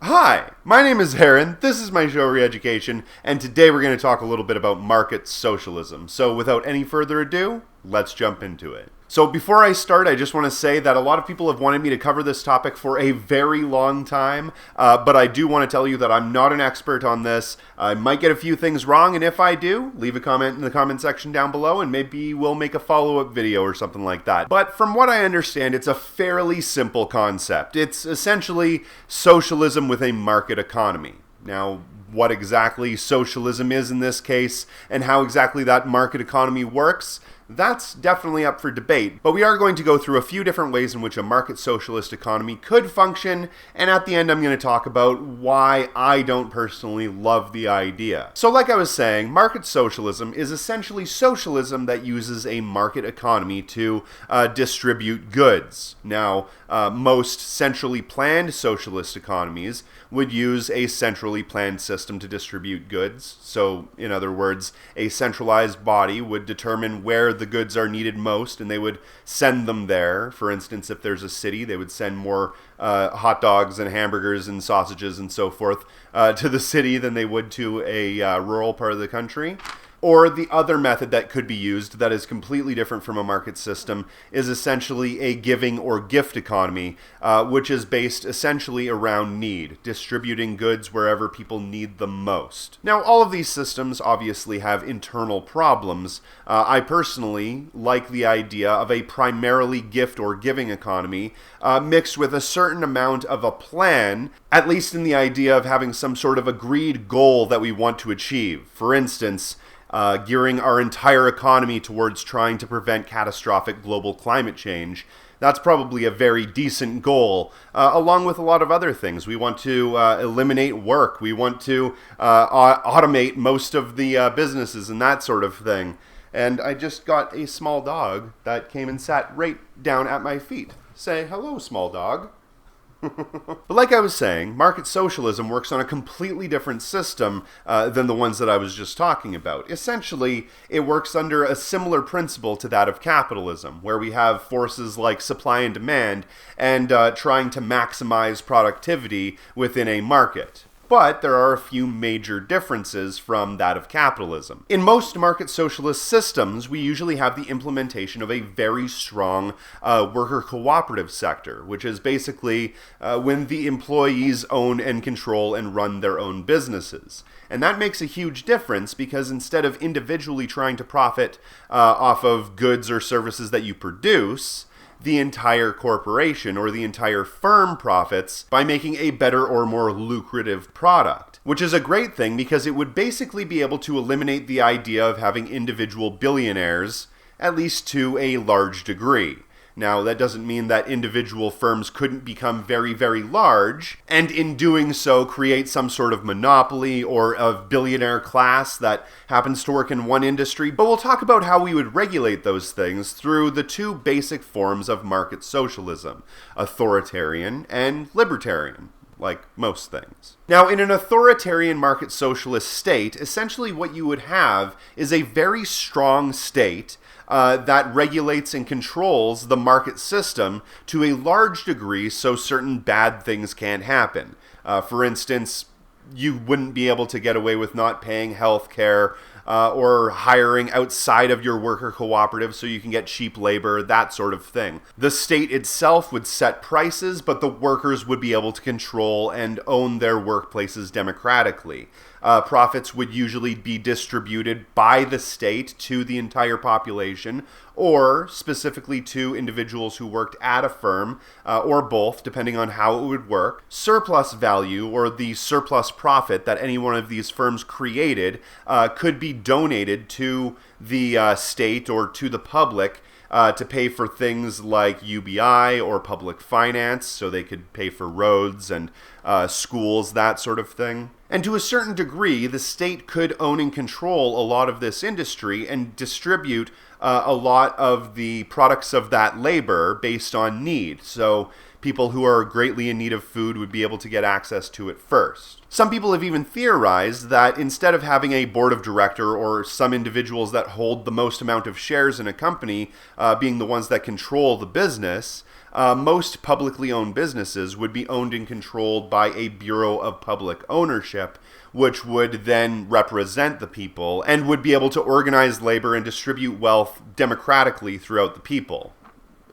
Hi, my name is Aaron, this is my show Reeducation, and today we're going to talk a little bit about market socialism. So without any further ado, let's jump into it. So before I start, I just want to say that a lot of people have wanted me to cover this topic for a very long time, but I do want to tell you that I'm not an expert on this. I might get a few things wrong, and if I do, leave a comment in the comment section down below, and maybe we'll make a follow-up video or something like that. But from what I understand, it's a fairly simple concept. It's essentially socialism with a market economy. Now, what exactly socialism is in this case, and how exactly that market economy works, that's definitely up for debate, but we are going to go through a few different ways in which a market socialist economy could function, and at the end I'm going to talk about why I don't personally love the idea. So like I was saying, market socialism is essentially socialism that uses a market economy to distribute goods. Now, most centrally planned socialist economies would use a centrally planned system to distribute goods. So, in other words, a centralized body would determine where the goods are needed most, and they would send them there. For instance, if there's a city, they would send more hot dogs and hamburgers and sausages and so forth to the city than they would to a rural part of the country. Or the other method that could be used that is completely different from a market system is essentially a giving or gift economy, which is based essentially around need, distributing goods wherever people need them most. Now, all of these systems obviously have internal problems. I personally like the idea of a primarily gift or giving economy mixed with a certain amount of a plan, at least in the idea of having some sort of agreed goal that we want to achieve. For instance, gearing our entire economy towards trying to prevent catastrophic global climate change. That's probably a very decent goal, along with a lot of other things. We want to eliminate work. We want to automate most of the businesses and that sort of thing. And I just got a small dog that came and sat right down at my feet. Say hello, small dog. But like I was saying, market socialism works on a completely different system than the ones that I was just talking about. Essentially, it works under a similar principle to that of capitalism, where we have forces like supply and demand and trying to maximize productivity within a market. But there are a few major differences from that of capitalism. In most market socialist systems, we usually have the implementation of a very strong worker cooperative sector, which is basically when the employees own and control and run their own businesses. And that makes a huge difference because instead of individually trying to profit off of goods or services that you produce, the entire corporation or the entire firm profits by making a better or more lucrative product, which is a great thing because it would basically be able to eliminate the idea of having individual billionaires, at least to a large degree. Now, that doesn't mean that individual firms couldn't become very, very large, and in doing so create some sort of monopoly or of billionaire class that happens to work in one industry, but we'll talk about how we would regulate those things through the two basic forms of market socialism, authoritarian and libertarian. Like most things. Now, in an authoritarian market socialist state, essentially what you would have is a very strong state that regulates and controls the market system to a large degree so certain bad things can't happen. For instance, you wouldn't be able to get away with not paying health care or hiring outside of your worker cooperative so you can get cheap labor, that sort of thing. The state itself would set prices, but the workers would be able to control and own their workplaces democratically. Profits would usually be distributed by the state to the entire population, or specifically to individuals who worked at a firm, or both, depending on how it would work. Surplus value, or the surplus profit that any one of these firms created, could be donated to the state or to the public to pay for things like UBI or public finance, so they could pay for roads and schools, that sort of thing. And to a certain degree, the state could own and control a lot of this industry and distribute a lot of the products of that labor based on need. So people who are greatly in need of food would be able to get access to it first. Some people have even theorized that instead of having a board of director or some individuals that hold the most amount of shares in a company being the ones that control the business, most publicly owned businesses would be owned and controlled by a Bureau of Public Ownership, which would then represent the people and would be able to organize labor and distribute wealth democratically throughout the people.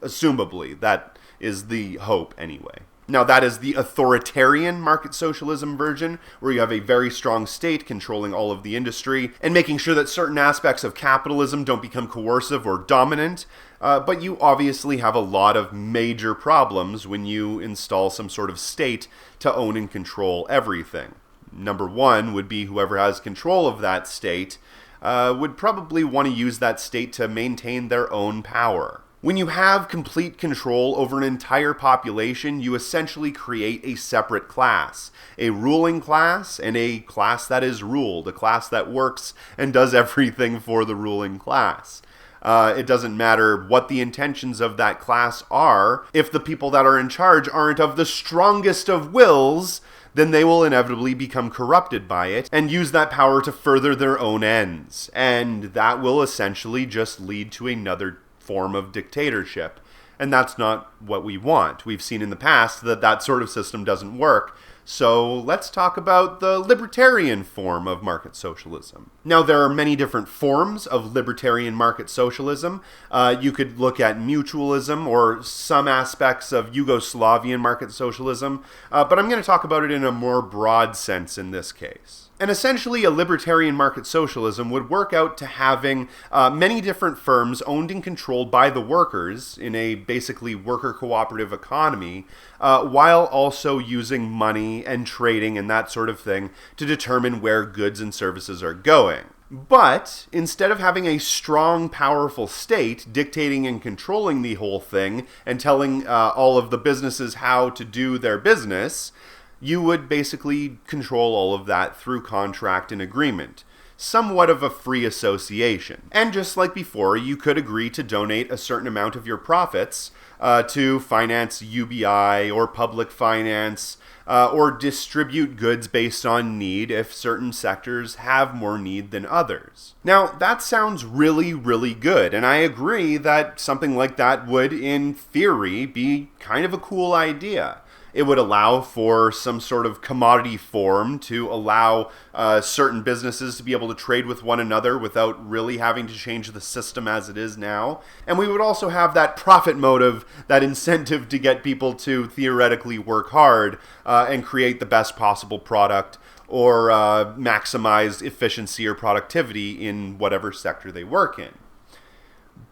Assumably, that is the hope anyway. Now, that is the authoritarian market socialism version, where you have a very strong state controlling all of the industry and making sure that certain aspects of capitalism don't become coercive or dominant. But you obviously have a lot of major problems when you install some sort of state to own and control everything. Number one would be whoever has control of that state would probably want to use that state to maintain their own power. When you have complete control over an entire population, you essentially create a separate class. A ruling class and a class that is ruled, a class that works and does everything for the ruling class. It doesn't matter what the intentions of that class are. If the people that are in charge aren't of the strongest of wills, then they will inevitably become corrupted by it and use that power to further their own ends. And that will essentially just lead to another form of dictatorship. And that's not what we want. We've seen in the past that that sort of system doesn't work. So let's talk about the libertarian form of market socialism. Now, there are many different forms of libertarian market socialism. You could look at mutualism or some aspects of Yugoslavian market socialism, but I'm going to talk about it in a more broad sense in this case. And essentially, a libertarian market socialism would work out to having many different firms owned and controlled by the workers in a basically worker cooperative economy, while also using money and trading and that sort of thing to determine where goods and services are going. But instead of having a strong, powerful state dictating and controlling the whole thing and telling all of the businesses how to do their business, you would basically control all of that through contract and agreement. Somewhat of a free association. And just like before, you could agree to donate a certain amount of your profits to finance UBI or public finance, or distribute goods based on need if certain sectors have more need than others. Now, that sounds really, really good, and I agree that something like that would, in theory, be kind of a cool idea. It would allow for some sort of commodity form to allow certain businesses to be able to trade with one another without really having to change the system as it is now. And we would also have that profit motive, that incentive to get people to theoretically work hard and create the best possible product or maximize efficiency or productivity in whatever sector they work in.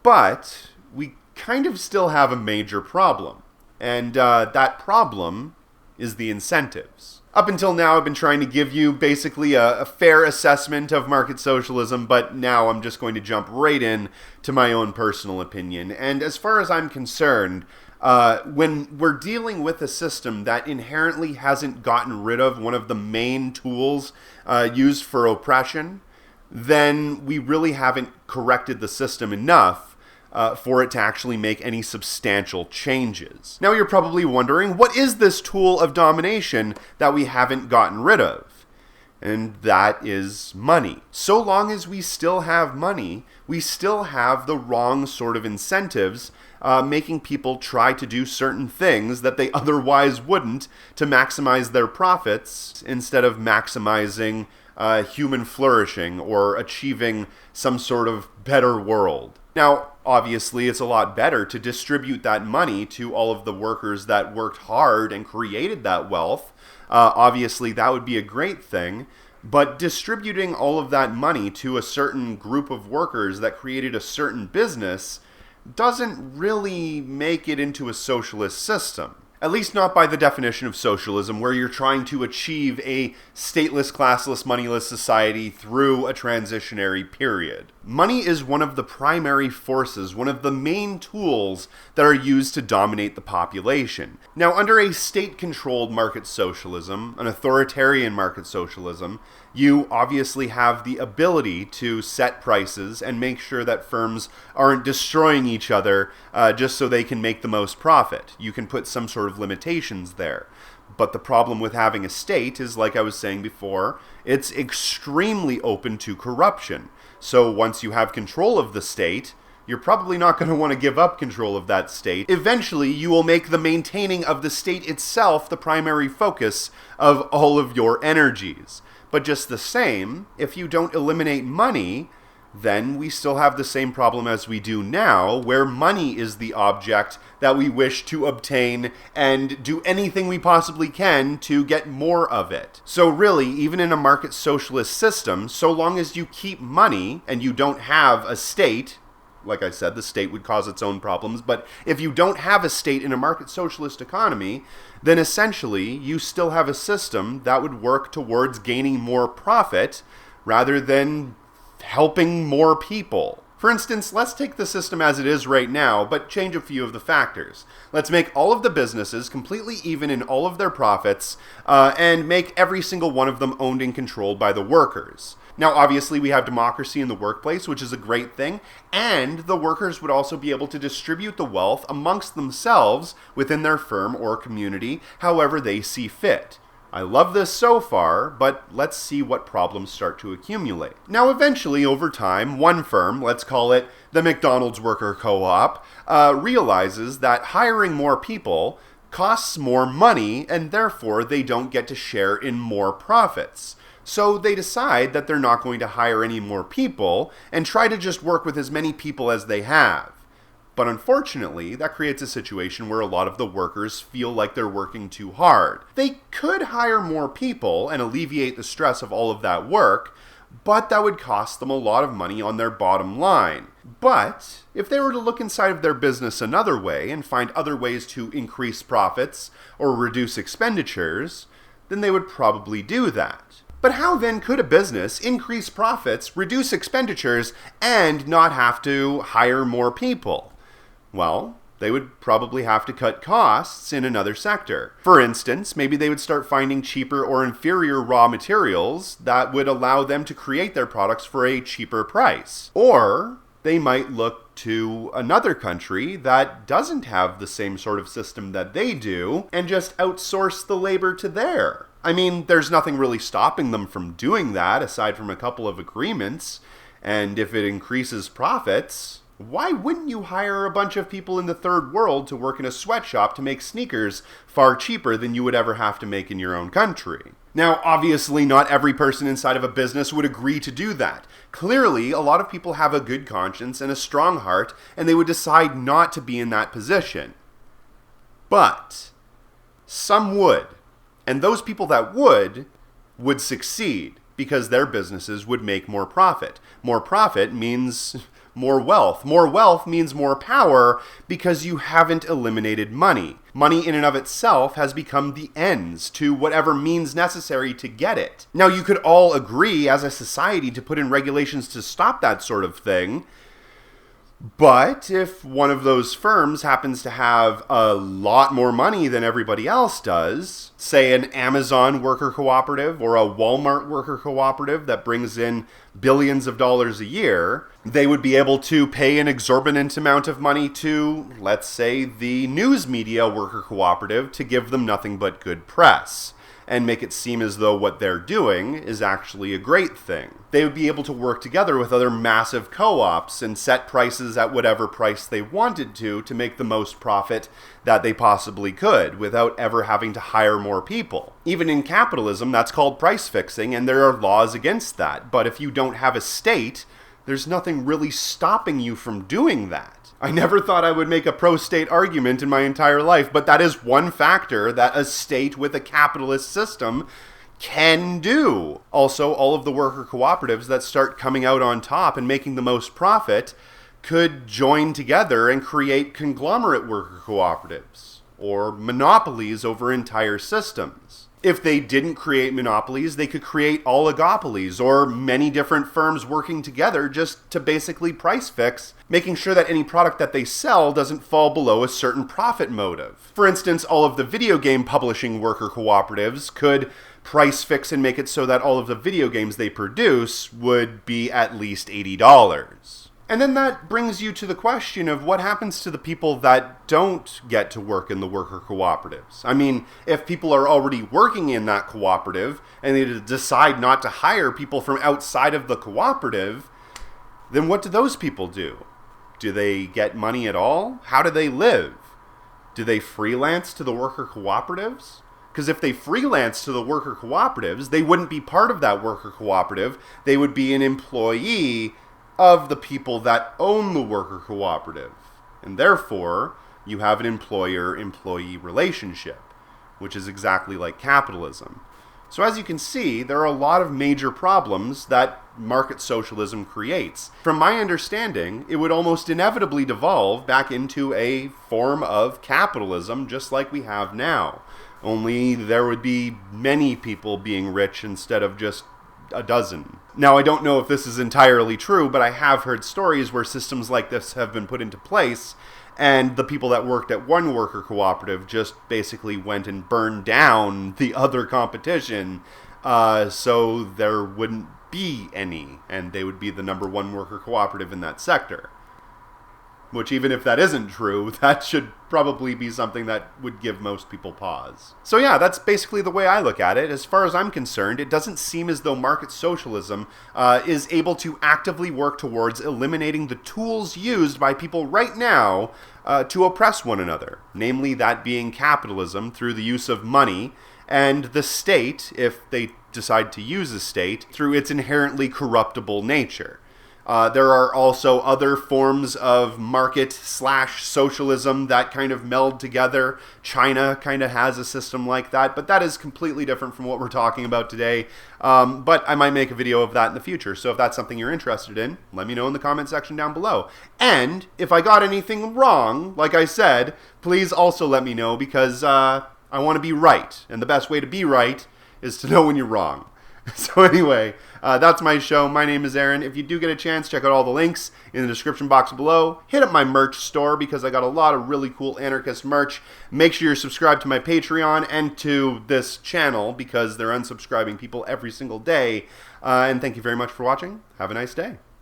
But we kind of still have a major problem. And that problem is the incentives. Up until now, I've been trying to give you basically a fair assessment of market socialism, but now I'm just going to jump right in to my own personal opinion. And as far as I'm concerned, when we're dealing with a system that inherently hasn't gotten rid of one of the main tools used for oppression, then we really haven't corrected the system enough for it to actually make any substantial changes. Now you're probably wondering, what is this tool of domination that we haven't gotten rid of? And that is money. So long as we still have money, we still have the wrong sort of incentives, making people try to do certain things that they otherwise wouldn't to maximize their profits instead of maximizing human flourishing or achieving some sort of better world. Now, obviously, it's a lot better to distribute that money to all of the workers that worked hard and created that wealth. Obviously, that would be a great thing. But distributing all of that money to a certain group of workers that created a certain business doesn't really make it into a socialist system. At least not by the definition of socialism, where you're trying to achieve a stateless, classless, moneyless society through a transitionary period. Money is one of the primary forces, one of the main tools that are used to dominate the population. Now, under a state-controlled market socialism, an authoritarian market socialism, you obviously have the ability to set prices and make sure that firms aren't destroying each other just so they can make the most profit. You can put some sort of limitations there. But the problem with having a state is, like I was saying before, it's extremely open to corruption. So once you have control of the state, you're probably not going to want to give up control of that state. Eventually, you will make the maintaining of the state itself the primary focus of all of your energies. But just the same, if you don't eliminate money, then we still have the same problem as we do now, where money is the object that we wish to obtain and do anything we possibly can to get more of it. So really, even in a market socialist system, so long as you keep money and you don't have a state, like I said, the state would cause its own problems, but if you don't have a state in a market socialist economy, then essentially you still have a system that would work towards gaining more profit rather than helping more people. For instance, let's take the system as it is right now, but change a few of the factors. Let's make all of the businesses completely even in all of their profits, and make every single one of them owned and controlled by the workers. Now, obviously, we have democracy in the workplace, which is a great thing, and the workers would also be able to distribute the wealth amongst themselves within their firm or community, however they see fit. I love this so far, but let's see what problems start to accumulate. Now, eventually, over time, one firm, let's call it the McDonald's Worker Co-op, realizes that hiring more people costs more money, and therefore they don't get to share in more profits. So they decide that they're not going to hire any more people and try to just work with as many people as they have. But unfortunately, that creates a situation where a lot of the workers feel like they're working too hard. They could hire more people and alleviate the stress of all of that work, but that would cost them a lot of money on their bottom line. But if they were to look inside of their business another way and find other ways to increase profits or reduce expenditures, then they would probably do that. But how then could a business increase profits, reduce expenditures, and not have to hire more people? Well, they would probably have to cut costs in another sector. For instance, maybe they would start finding cheaper or inferior raw materials that would allow them to create their products for a cheaper price. Or they might look to another country that doesn't have the same sort of system that they do and just outsource the labor to there. I mean, there's nothing really stopping them from doing that aside from a couple of agreements, and if it increases profits, why wouldn't you hire a bunch of people in the third world to work in a sweatshop to make sneakers far cheaper than you would ever have to make in your own country? Now, obviously, not every person inside of a business would agree to do that. Clearly, a lot of people have a good conscience and a strong heart, and they would decide not to be in that position. But some would. And those people that would succeed because their businesses would make more profit. More profit means more wealth. More wealth means more power because you haven't eliminated money. Money in and of itself has become the ends to whatever means necessary to get it. Now, you could all agree as a society to put in regulations to stop that sort of thing, but if one of those firms happens to have a lot more money than everybody else does, say an Amazon worker cooperative or a Walmart worker cooperative that brings in billions of dollars a year, they would be able to pay an exorbitant amount of money to, let's say, the news media worker cooperative to give them nothing but good press, and make it seem as though what they're doing is actually a great thing. They would be able to work together with other massive co-ops and set prices at whatever price they wanted to make the most profit that they possibly could without ever having to hire more people. Even in capitalism, that's called price fixing, and there are laws against that. But if you don't have a state, there's nothing really stopping you from doing that. I never thought I would make a pro-state argument in my entire life, but that is one factor that a state with a capitalist system can do. Also, all of the worker cooperatives that start coming out on top and making the most profit could join together and create conglomerate worker cooperatives or monopolies over entire systems. If they didn't create monopolies, they could create oligopolies or many different firms working together just to basically price fix, making sure that any product that they sell doesn't fall below a certain profit motive. For instance, all of the video game publishing worker cooperatives could price fix and make it so that all of the video games they produce would be at least $80. And then that brings you to the question of what happens to the people that don't get to work in the worker cooperatives. I mean, if people are already working in that cooperative and they decide not to hire people from outside of the cooperative, then what do those people do? Do they get money at all? How do they live? Do they freelance to the worker cooperatives? Because if they freelance to the worker cooperatives, they wouldn't be part of that worker cooperative. They would be an employee of the people that own the worker cooperative. And therefore, you have an employer-employee relationship, which is exactly like capitalism. So as you can see, there are a lot of major problems that market socialism creates. From my understanding, it would almost inevitably devolve back into a form of capitalism just like we have now. Only there would be many people being rich instead of just a dozen. Now, I don't know if this is entirely true, but I have heard stories where systems like this have been put into place, and the people that worked at one worker cooperative just basically went and burned down the other competition, so there wouldn't be any, and they would be the number one worker cooperative in that sector. Which, even if that isn't true, that should probably be something that would give most people pause. So yeah, that's basically the way I look at it. As far as I'm concerned, it doesn't seem as though market socialism is able to actively work towards eliminating the tools used by people right now to oppress one another. Namely, that being capitalism through the use of money, and the state, if they decide to use the state, through its inherently corruptible nature. There are also other forms of market/socialism that kind of meld together. China kind of has a system like that, but that is completely different from what we're talking about today. But I might make a video of that in the future, so if that's something you're interested in, let me know in the comment section down below. And if I got anything wrong, like I said, please also let me know, because I want to be right, and the best way to be right is to know when you're wrong. So anyway, that's my show. My name is Aaron. If you do get a chance, check out all the links in the description box below. Hit up my merch store because I got a lot of really cool anarchist merch. Make sure you're subscribed to my Patreon and to this channel because they're unsubscribing people every single day. And thank you very much for watching. Have a nice day.